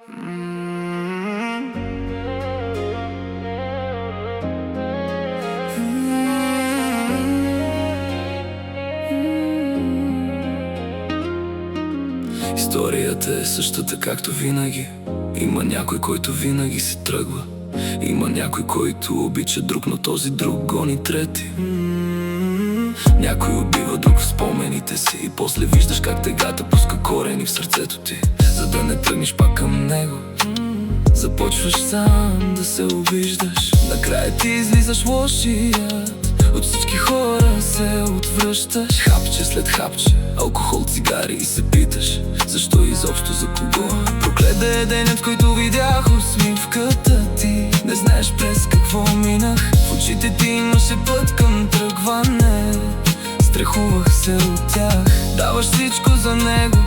Историята е същата както винаги. Има някой, който винаги се тръгва. Има някой, който обича друг, но този друг гони трети. Някой убива друг в спомените си и после виждаш как тъгата пуска корени в сърцето ти. За да не тръгнеш пак към него, започваш сам да се обиждаш. Накрая ти излизаш лошият, от всички хора се отвръщаш. Хапче след хапче, алкохол, цигари и се питаш защо изобщо, за кого. Проклет е денят, в който видях усмивката ти. Не знаеш през какво минах. В очите ти имаше път към тръгване. Страхувах се от тях. Даваш всичко за него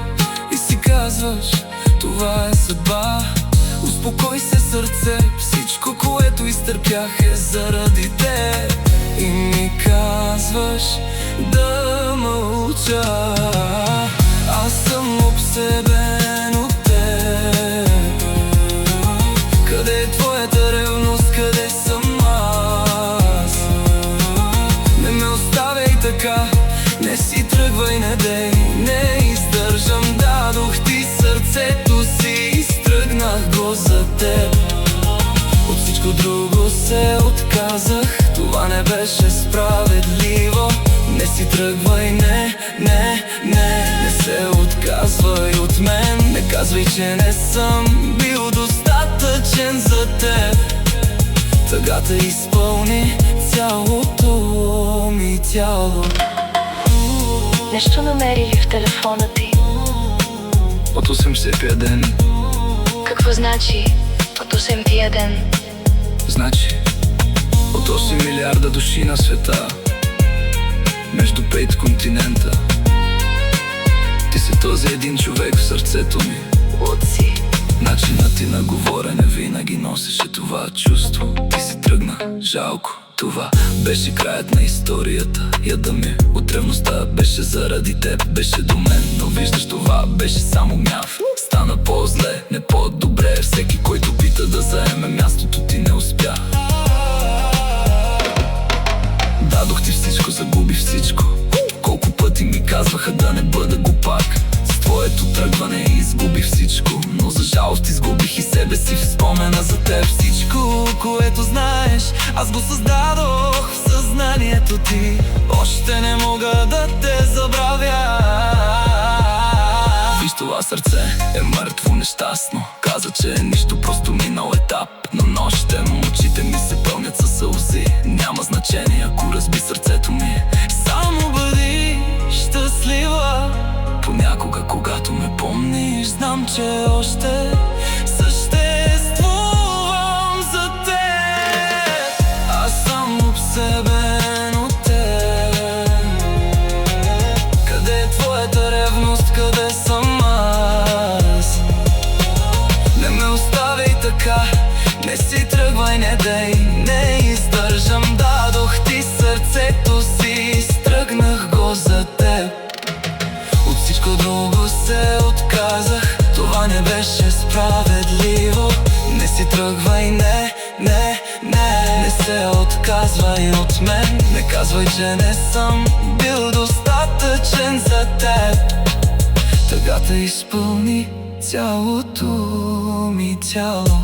и си казваш, това е съдба. Успокой се, сърце, всичко, което изтърпях е заради теб. И ми казваш да мълча. Аз съм обсебен от теб. Къде е твоята ревност, къде съм аз? Не ме оставяй така, не си тръгвай, не дей. Не издържам, дадох ти сърцето си, изтръгнах го за теб. От всичко друго се отказах, това не беше справедливо. Не си тръгвай, не се отказвай от мен. Не казвай, че не съм бил достатъчен за теб. Тъгата изпълни цялото ми тяло. Нещо намери ли в телефона ти? От 80-тия ден. Какво значи от 8-тия ден? Значи от 8 милиарда души на света, между 5 континента, ти си този един човек в сърцето ми. Луд си. Начинът ти на говорене винаги носеше това чувство. Ти си тръгна, жалко. Това беше краят на историята. Яда ми от древността беше заради теб, беше до мен. Но виждаш, това беше само гняв. Стана по-зле, не по-добре. Всеки, който пита да заеме мястото ти, не успя. Дадох ти всичко, загубих всичко. Колко пъти ми казваха да не бъда глупак. С твоето тръгване изгубих всичко. Но за жалост изгубих и себе си в спомена за теб. Всичко, което знаеш, аз го създадох в съзнанието ти. Още не мога да те забравя. Виж, това сърце е мъртво, нещастно. Каза, че е нищо, просто минал етап. Но нощем очите ми се пълнят със сълзи. Няма значение, ако разби сърцето ми. Само бъди щастлива. Понякога, когато ме помниш, знам, че още съществувам за теб. Аз съм обсебен от теб. Къде е твоята ревност, къде съм аз? Не ме оставяй така, не си тръгвай, не дей. Не издържам, дадох ти сърцето си, изтръгнах го за теб. От всичко друго се отказах, това не беше справедливо. Не си тръгвай, не се отказвай от мен. Не казвай, че не съм бил достатъчен за теб. Тъгата изпълни цялото ми тяло.